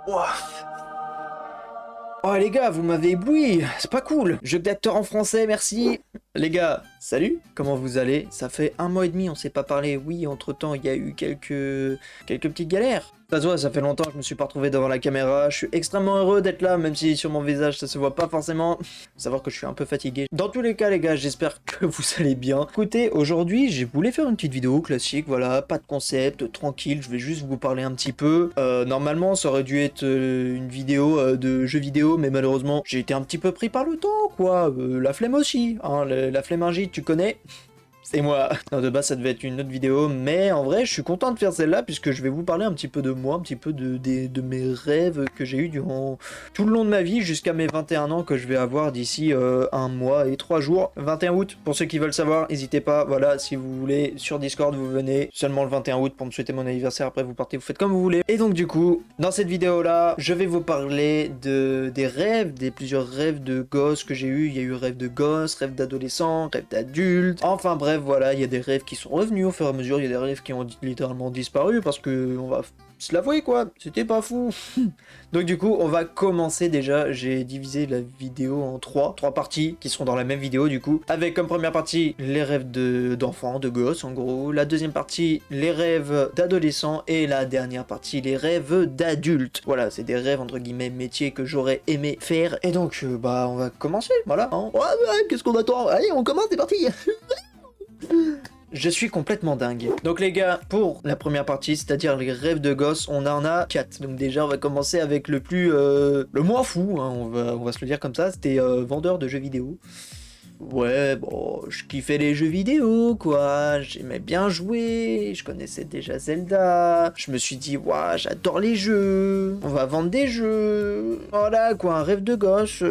Ouah. Oh les gars, vous m'avez ébloui, c'est pas cool. Jeu d'acteur en français, merci. Les gars, salut, comment vous allez? Ça fait 1 mois et demi, on s'est pas parlé. Oui, entre-temps, il y a eu quelques petites galères. Ça se voit, ça fait longtemps que je me suis pas retrouvé devant la caméra. Je suis extrêmement heureux d'être là, même si sur mon visage ça se voit pas forcément. Faut savoir que je suis un peu fatigué. Dans tous les cas, les gars, j'espère que vous allez bien. Écoutez, aujourd'hui, j'ai voulu faire une petite vidéo classique, voilà, pas de concept, tranquille. Je vais juste vous parler un petit peu. Normalement, ça aurait dû être une vidéo de jeux vidéo, mais malheureusement, j'ai été un petit peu pris par le temps, quoi. La flemme aussi, hein, la flémingite, tu connais? C'est moi. Non, de base, ça devait être une autre vidéo, mais en vrai, je suis content de faire celle-là, puisque je vais vous parler un petit peu de moi, un petit peu de mes rêves que j'ai eu durant tout le long de ma vie, jusqu'à mes 21 ans que je vais avoir d'ici 1 mois et 3 jours. 21 août, pour ceux qui veulent savoir, n'hésitez pas, voilà, si vous voulez, sur Discord, vous venez seulement le 21 août pour me souhaiter mon anniversaire, après vous partez, vous faites comme vous voulez. Et donc du coup, dans cette vidéo-là, je vais vous parler des rêves, des plusieurs rêves de gosses que j'ai eu. Il y a eu rêve de gosse, rêve d'adolescent, rêve d'adulte, enfin bref, voilà, il y a des rêves qui sont revenus au fur et à mesure, il y a des rêves qui ont littéralement disparu parce que, on va se l'avouer quoi, c'était pas fou. Donc du coup, on va commencer déjà, j'ai divisé la vidéo en trois parties qui seront dans la même vidéo du coup, avec comme première partie les rêves d'enfants, de gosses en gros, la deuxième partie les rêves d'adolescents et la dernière partie les rêves d'adultes. Voilà, c'est des rêves entre guillemets métiers que j'aurais aimé faire et donc bah on va commencer, voilà. Hein. Ouais, qu'est-ce qu'on attend? Allez, on commence, c'est parti. Je suis complètement dingue. Donc les gars, pour la première partie, c'est-à-dire les rêves de gosse, on en a 4. Donc déjà, on va commencer avec le moins fou, hein, on va se le dire comme ça, c'était vendeur de jeux vidéo. Ouais, bon, je kiffais les jeux vidéo, quoi, j'aimais bien jouer, je connaissais déjà Zelda, je me suis dit, waouh, j'adore les jeux, on va vendre des jeux, voilà, quoi, un rêve de gosse,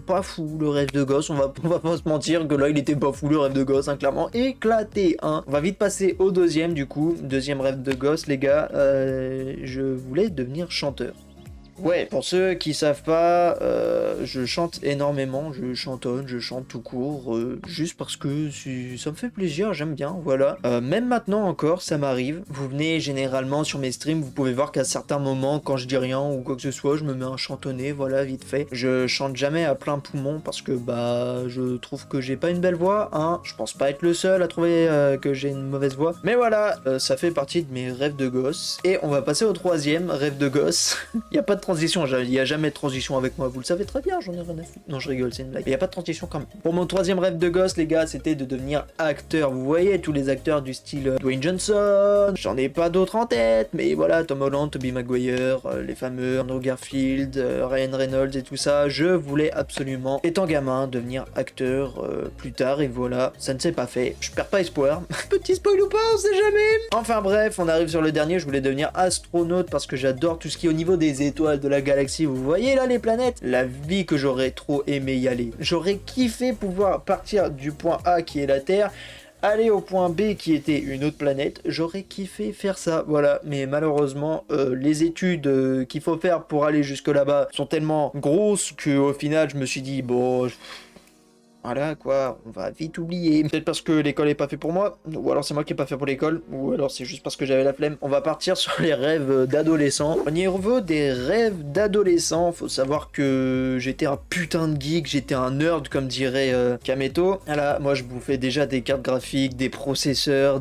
pas fou, le rêve de gosse, on va pas se mentir que là, il était pas fou, le rêve de gosse, hein, clairement, éclaté, hein. On va vite passer au deuxième, du coup, deuxième rêve de gosse, les gars, je voulais devenir chanteur. Ouais, pour ceux qui savent pas, je chante énormément, je chantonne, je chante tout court, juste parce que ça me fait plaisir, j'aime bien, voilà. Même maintenant encore, ça m'arrive. Vous venez généralement sur mes streams, vous pouvez voir qu'à certains moments, quand je dis rien ou quoi que ce soit, je me mets à chantonner, voilà, vite fait. Je chante jamais à plein poumon parce que, bah, je trouve que j'ai pas une belle voix, hein. Je pense pas être le seul à trouver que j'ai une mauvaise voix. Mais voilà, ça fait partie de mes rêves de gosse. Et on va passer au troisième rêve de gosse. Il y a pas de transition, il n'y a jamais de transition avec moi, vous le savez très bien, j'en ai rien à foutre. Non, je rigole, c'est une blague. Il n'y a pas de transition quand même. Pour mon troisième rêve de gosse, les gars, c'était de devenir acteur. Vous voyez, tous les acteurs du style Dwayne Johnson, j'en ai pas d'autres en tête, mais voilà, Tom Holland, Tobey Maguire, les fameux Andrew Garfield, Ryan Reynolds et tout ça, je voulais absolument, étant gamin, devenir acteur plus tard, et voilà, ça ne s'est pas fait. Je perds pas espoir. Petit spoil ou pas, on sait jamais. Enfin bref, on arrive sur le dernier, je voulais devenir astronaute parce que j'adore tout ce qui est au niveau des étoiles de la galaxie, vous voyez là les planètes, la vie que j'aurais trop aimé y aller. J'aurais kiffé pouvoir partir du point A qui est la Terre, aller au point B qui était une autre planète, j'aurais kiffé faire ça, voilà, mais malheureusement les études qu'il faut faire pour aller jusque là-bas sont tellement grosses que au final je me suis dit bon... Voilà quoi, on va vite oublier. Peut-être parce que l'école est pas fait pour moi, ou alors c'est moi qui est pas fait pour l'école, ou alors c'est juste parce que j'avais la flemme. On va partir sur les rêves d'adolescents. Au niveau des rêves d'adolescents, faut savoir que j'étais un putain de geek, j'étais un nerd comme dirait Kameto. Voilà, moi je bouffais déjà des cartes graphiques, des processeurs.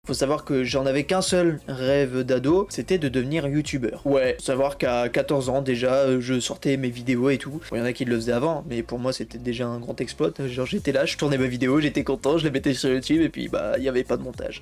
Faut savoir que j'en avais qu'un seul rêve d'ado, c'était de devenir youtubeur. Ouais, faut savoir qu'à 14 ans déjà, je sortais mes vidéos et tout. Bon, y en a qui le faisaient avant, mais pour moi c'était déjà un grand exploit. Genre j'étais là, je tournais ma vidéo, j'étais content, je les mettais sur YouTube et puis bah y avait pas de montage.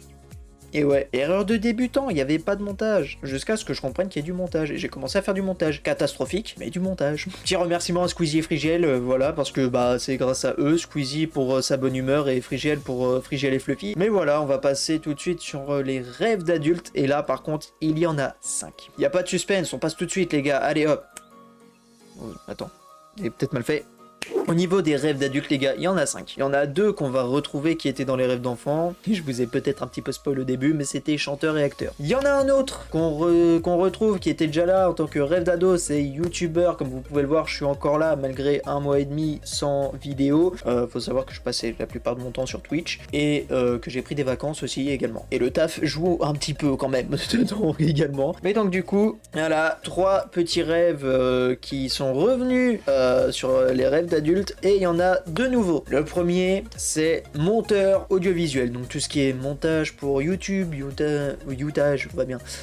Et ouais, erreur de débutant, il n'y avait pas de montage. Jusqu'à ce que je comprenne qu'il y ait du montage. Et j'ai commencé à faire du montage. Catastrophique, mais du montage. Petit remerciement à Squeezie et Frigiel, voilà, parce que bah c'est grâce à eux, Squeezie pour sa bonne humeur et Frigiel pour Frigiel et Fluffy. Mais voilà, on va passer tout de suite sur les rêves d'adultes. Et là, par contre, il y en a 5. Il n'y a pas de suspense, on passe tout de suite, les gars. Allez hop. Oh, attends, j'ai peut-être mal fait. Au niveau des rêves d'adultes, les gars, il y en a 5. Il y en a 2 qu'on va retrouver qui étaient dans les rêves d'enfants. Je vous ai peut-être un petit peu spoil au début, mais c'était chanteur et acteur. Il y en a un autre qu'on retrouve qui était déjà là en tant que rêve d'ado, c'est youtubeur. Comme vous pouvez le voir, je suis encore là malgré 1 mois et demi sans vidéo. Faut savoir que je passais la plupart de mon temps sur Twitch et que j'ai pris des vacances aussi également. Et le taf joue un petit peu quand même dedans également. Mais donc du coup, voilà, 3 petits rêves qui sont revenus sur les rêves d'adultes et il y en a 2 nouveaux. Le premier, c'est monteur audiovisuel, donc tout ce qui est montage pour YouTube,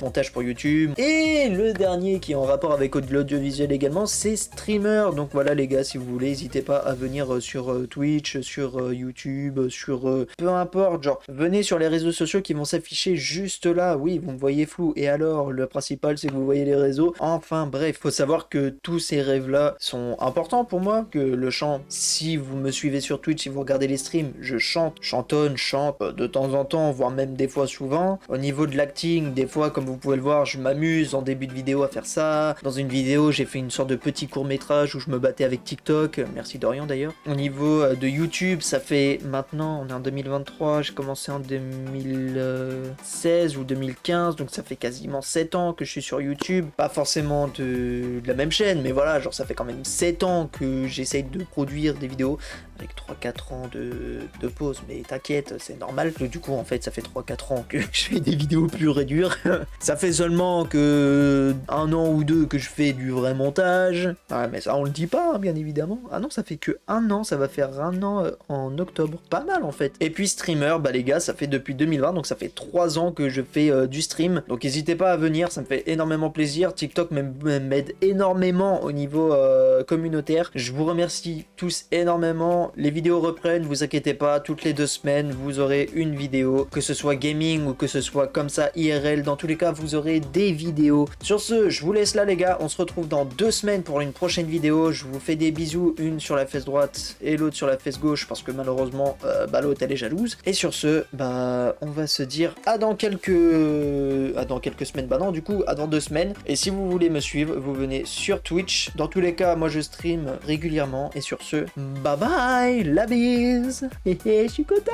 montage pour YouTube. Et le dernier qui est en rapport avec l'audiovisuel également, c'est streamer. Donc voilà les gars, si vous voulez, n'hésitez pas à venir sur Twitch, sur YouTube, sur peu importe, genre venez sur les réseaux sociaux qui vont s'afficher juste là. Oui, vous me voyez flou, et alors le principal c'est que vous voyez les réseaux. Enfin bref, faut savoir que tous ces rêves là sont importants pour moi, que le chant, si vous me suivez sur Twitch, si vous regardez les streams, je chante de temps en temps, voire même des fois souvent. Au niveau de l'acting, des fois comme vous pouvez le voir, je m'amuse en début de vidéo à faire ça. Dans une vidéo, j'ai fait une sorte de petit court-métrage où je me battais avec TikTok, merci Dorian d'ailleurs. Au niveau de YouTube, ça fait maintenant, on est en 2023, j'ai commencé en 2016 ou 2015, donc ça fait quasiment 7 ans que je suis sur YouTube. Pas forcément de la même chaîne, mais voilà, genre ça fait quand même 7 ans que j'essaye de produire des vidéos avec 3-4 ans de pause, mais t'inquiète, c'est normal. Du coup, en fait, ça fait 3-4 ans que je fais des vidéos pures et dures. Ça fait seulement que 1 an ou 2 que je fais du vrai montage. Ah, mais ça, on le dit pas, hein, bien évidemment. Ah non, ça fait que 1 an, ça va faire 1 an en octobre. Pas mal, en fait. Et puis, streamer, bah les gars, ça fait depuis 2020, donc ça fait 3 ans que je fais du stream. Donc, n'hésitez pas à venir, ça me fait énormément plaisir. TikTok m'aide énormément au niveau communautaire. Je vous remercie tous énormément. Les vidéos reprennent, vous inquiétez pas, toutes les 2 semaines vous aurez une vidéo, que ce soit gaming ou que ce soit comme ça IRL, dans tous les cas vous aurez des vidéos. Sur ce, je vous laisse là les gars, on se retrouve dans 2 semaines pour une prochaine vidéo. Je vous fais des bisous, une sur la fesse droite et l'autre sur la fesse gauche parce que malheureusement l'autre elle est jalouse. Et sur ce, on va se dire à dans quelques semaines, non du coup à dans 2 semaines. Et si vous voulez me suivre, vous venez sur Twitch. Dans tous les cas, moi je stream régulièrement. Et sur ce, bye bye, la bise. Je suis content.